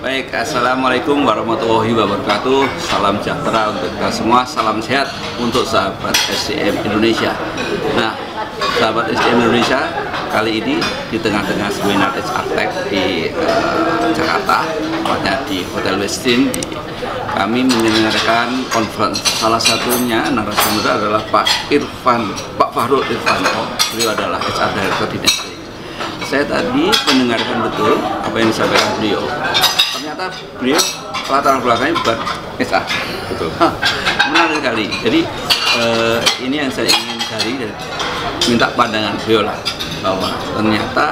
Baik, Assalamualaikum warahmatullahi wabarakatuh. Salam sejahtera untuk kita semua, salam sehat untuk sahabat SCM Indonesia. Nah, sahabat SCM Indonesia, kali ini di tengah-tengah seminar HR Tech di Jakarta, tepatnya di Hotel Westin, kami menyelenggarakan conference. Salah satunya narasumber adalah Pak Fahrul Irfanto. Beliau adalah HR Director di Nestle. Saya tadi mendengarkan betul apa yang disampaikan beliau. Ternyata beliau latar belakangnya bukan HR. Betul. Menarik sekali. Jadi ini yang saya ingin cari dan minta pandangan beliau lah, bahwa ternyata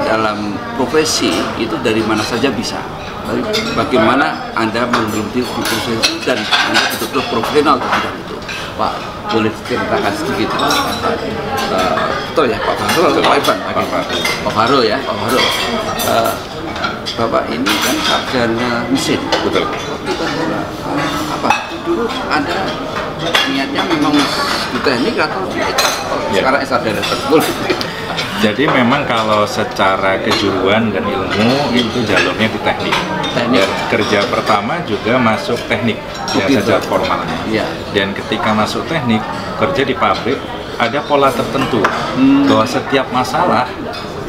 dalam profesi itu dari mana saja bisa. Tapi bagaimana Anda menggeluti di profesi itu dan Anda betul-betul profesional di bidang itu. Pak, boleh ceritakan sedikit? Betul ya, Pak Fahrul atau Pak Irfan? Pak Fahrul ya, Pak Fahrul. Bapak ini kan sarjana mesin. Betul. Tapi kan apa? Dulu Anda niatnya memang di teknik atau di HR? Sekarang HR Director. Jadi memang kalau secara kejuruan dan ilmu itu jalurnya di teknik. Dan kerja pertama juga masuk teknik, ya saja formal. Ya. Dan ketika masuk teknik, kerja di pabrik ada pola tertentu bahwa setiap masalah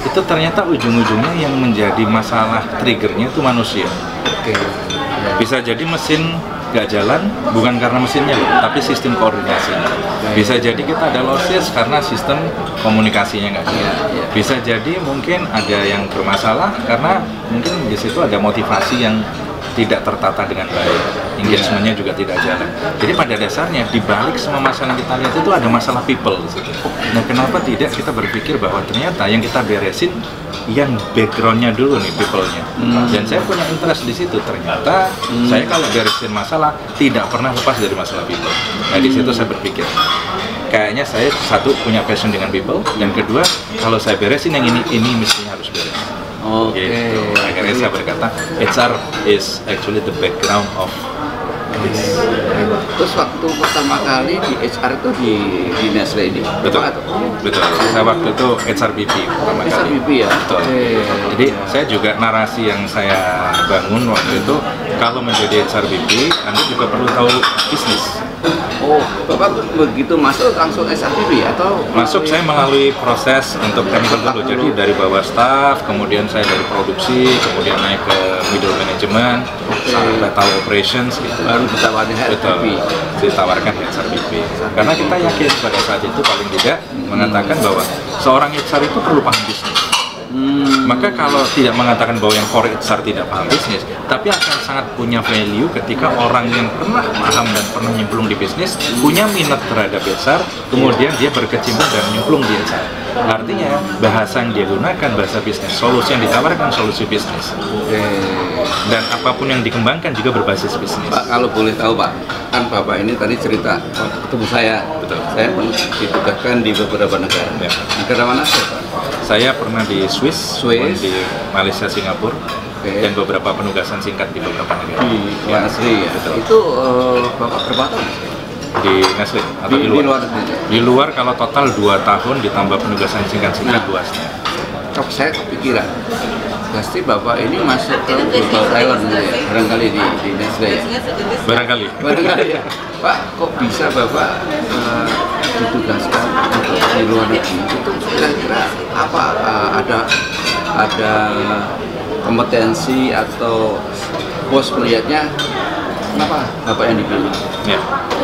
itu ternyata ujung-ujungnya yang menjadi masalah triggernya itu manusia. Oke. Bisa jadi mesin nggak jalan bukan karena mesinnya, tapi sistem koordinasinya. Bisa jadi kita ada losses karena sistem komunikasinya nggak jalan. Bisa jadi mungkin ada yang bermasalah karena mungkin di situ ada motivasi yang tidak tertata dengan baik, engagementnya juga tidak jalan. Jadi pada dasarnya di balik semua masalah yang kita lihat itu ada masalah people. Nah, kenapa tidak kita berpikir bahwa ternyata yang kita beresin yang backgroundnya dulu nih, people-nya. Dan saya punya interest di situ. Ternyata saya kalau beresin masalah tidak pernah lepas dari masalah people. Nah, di situ saya berpikir kayaknya saya satu punya passion dengan people, dan kedua kalau saya beresin yang ini mestinya harus beres. Gitu. Akhirnya saya berkata HR is actually the background of this. Terus waktu pertama kali di HR itu di Nestle ini? Betul. Betul. Saya waktu itu HRBP pertama kali. HRBP ya? Betul. Jadi saya juga narasi yang saya bangun waktu itu, kalau menjadi HRBP Anda juga perlu tahu bisnis. Oh, Bapak begitu masuk langsung SRBP atau? Masuk saya melalui proses untuk technical dulu. Jadi dari bawah staff, kemudian saya dari produksi, kemudian naik ke middle management, sampai tahu operations gitu. Baru ditawarin HRBP. Ditawarkan HRBP. Karena kita yakin pada saat itu paling tidak mengatakan bahwa seorang HR itu perlu paham bisnis. Maka kalau tidak mengatakan bahwa yang core HR tidak paham bisnis, tapi akan sangat punya value ketika orang yang pernah paham dan pernah nyemplung di bisnis, punya minat terhadap HR, kemudian dia berkecimpung dan nyemplung di HR. Artinya bahasa yang dia gunakan bahasa bisnis, solusi yang ditawarkan solusi bisnis. Dan apapun yang dikembangkan juga berbasis bisnis. Pak, kalau boleh tahu Pak, kan Bapak ini tadi cerita ketemu saya. Betul. Saya ditugaskan di beberapa negara. Ya. Negara mana sih Pak? Saya pernah di Swiss. Di Malaysia, Singapura, dan beberapa penugasan singkat di beberapa negara. Di luar negeri ya. Betul. Itu Bapak berapa tahun? Di Nestle atau di luar? Di luar kalau total 2 tahun ditambah penugasan singkat-singkat 2,5. Kok saya kepikiran, pasti Bapak ini masuk ke Global Talent ya, barangkali di Nestle ya? Barangkali ya. Pak, kok bisa Bapak ditugaskan untuk di luar negeri? Itu kira-kira apa, ada kompetensi atau bos melihatnya kenapa Bapak yang dipilih? Ya.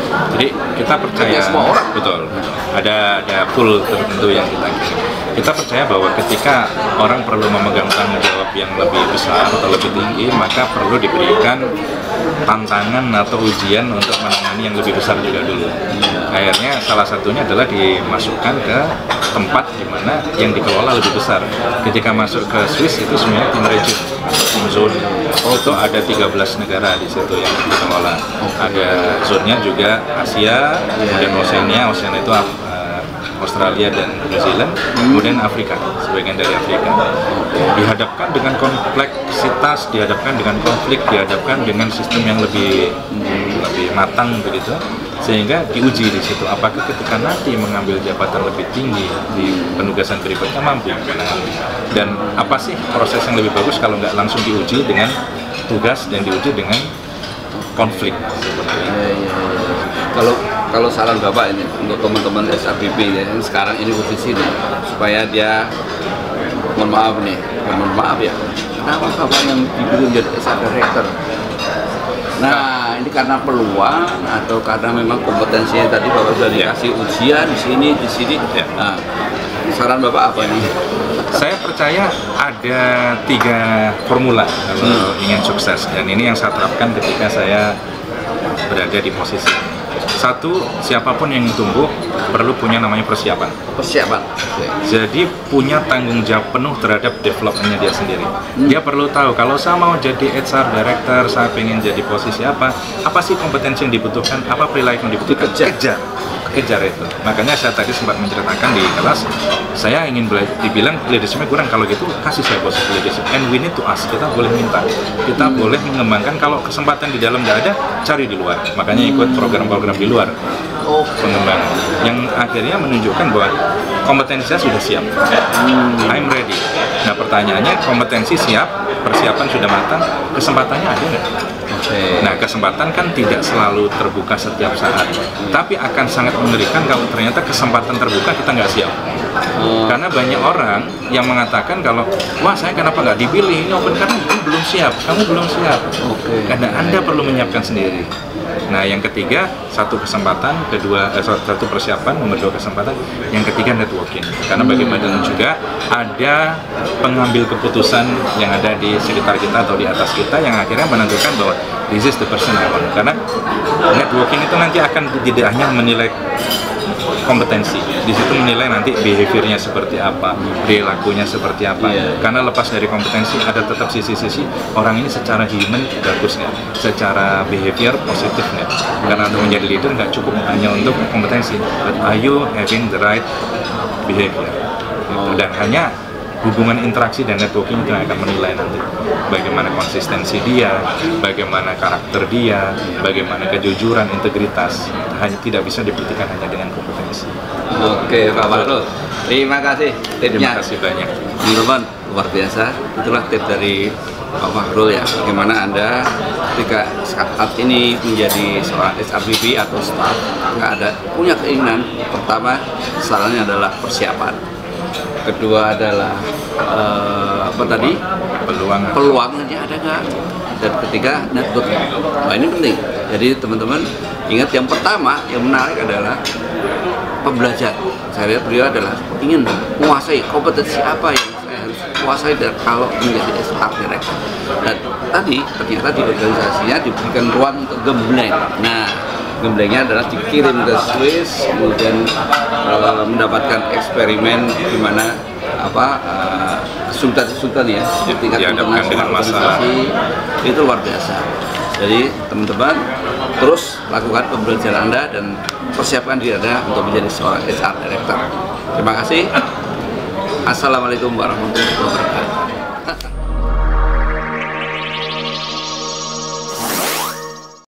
Jadi kita percaya semua orang. Betul. Ada pool tertentu yang kita kirim. Kita percaya bahwa ketika orang perlu memegang tanggung jawab yang lebih besar atau lebih tinggi, maka perlu diberikan tantangan atau ujian untuk menangani yang lebih besar juga dulu. Akhirnya salah satunya adalah dimasukkan ke tempat di mana yang dikelola lebih besar. Ketika masuk ke Swiss itu sebenarnya tim region, tim zone. Itu ada 13 negara di situ yang dikelola. Ada zonnya juga Asia, kemudian Oceania itu Australia dan New Zealand, kemudian Afrika, sebagian dari Afrika. Dihadapkan dengan kompleksitas, dihadapkan dengan konflik, dihadapkan dengan sistem yang lebih matang begitu, sehingga diuji di situ apakah ketika nanti mengambil jabatan lebih tinggi di penugasan berikutnya mampu menangani. Dan apa sih proses yang lebih bagus kalau nggak langsung diuji dengan tugas dan diuji dengan konflik. Kalau saran Bapak ini untuk teman-teman SRBP ya, yang sekarang ini posisi nih, supaya dia mohon maaf ya, kenapa Bapak yang dipilih menjadi SR Director? Nah, ini karena peluang atau karena memang kompetensinya tadi Bapak sudah dikasih ujian di sini. Nah, saran Bapak apa ini? Saya percaya ada 3 formula kalau ingin sukses, dan ini yang saya terapkan ketika saya berada di posisi. 1, siapapun yang tumbuh perlu punya namanya persiapan. Jadi punya tanggung jawab penuh terhadap developmentnya dia sendiri. Dia perlu tahu, kalau saya mau jadi HR Director, saya pengen jadi posisi apa sih kompetensi yang dibutuhkan, apa perilaku yang dibutuhkan, kejar itu. Makanya saya tadi sempat menceritakan di kelas, saya ingin dibilang leadershipnya kurang, kalau gitu kasih saya posisi leadership, and we need to ask, kita boleh minta, kita boleh mengembangkan, kalau kesempatan di dalam nggak ada, cari di luar. Makanya ikut program-program di luar pengembangan yang akhirnya menunjukkan bahwa kompetensi saya sudah siap, I'm ready. Nah pertanyaannya, kompetensi siap, persiapan sudah matang, kesempatannya ada nggak? Nah kesempatan kan tidak selalu terbuka setiap saat, tapi akan sangat mengerikan kalau ternyata kesempatan terbuka kita nggak siap. Karena banyak orang yang mengatakan kalau, wah saya kenapa nggak dipilih, ini open karena kamu belum siap. Karena Anda perlu menyiapkan sendiri. Nah yang ketiga, 1 kesempatan, 1 persiapan, nomor 2 kesempatan, yang ketiga networking. Karena bagaimanapun juga ada pengambil keputusan yang ada di sekitar kita atau di atas kita yang akhirnya menentukan bahwa this is the person I want. Karena networking itu nanti akan tidak hanya menilai kompetensi, di situ menilai nanti behaviornya seperti apa, perilakunya seperti apa. Karena lepas dari kompetensi ada tetap sisi-sisi orang ini secara human bagus nggak, secara behavior positif nggak. Karena untuk menjadi leader nggak cukup hanya untuk kompetensi, but are you having the right behavior? Dan hanya hubungan interaksi dan networking itu yang akan menilai nanti bagaimana konsistensi dia, bagaimana karakter dia, bagaimana kejujuran, integritas. Hanya tidak bisa dibuktikan hanya dengan kompetensi. Oke, Pak Fahrul, terima kasih tipnya. Terima kasih banyak. Teman-teman, luar biasa. Itulah tip dari Pak Fahrul ya, bagaimana Anda ketika saat ini menjadi seorang SRBP atau staff, punya keinginan. Pertama, sarannya adalah persiapan. Kedua adalah peluangnya ada nggak, dan ketiga network. Nah ini penting. Jadi teman-teman ingat, yang pertama yang menarik adalah pembelajar. Saya lihat beliau adalah ingin menguasai kompetensi apa yang saya harus kuasai dan kalau menjadi SR Director. Dan tadi ternyata di organisasinya diberikan ruang untuk gembleng. Nah gemblengnya adalah dikirim ke Swiss, kemudian mendapatkan eksperimen di mana kesulitan ya tingkat internasional organisasi itu luar biasa. Jadi teman-teman terus lakukan pembelajaran Anda dan persiapkan diri Anda untuk menjadi seorang HR Director. Terima kasih. Assalamualaikum warahmatullahi wabarakatuh.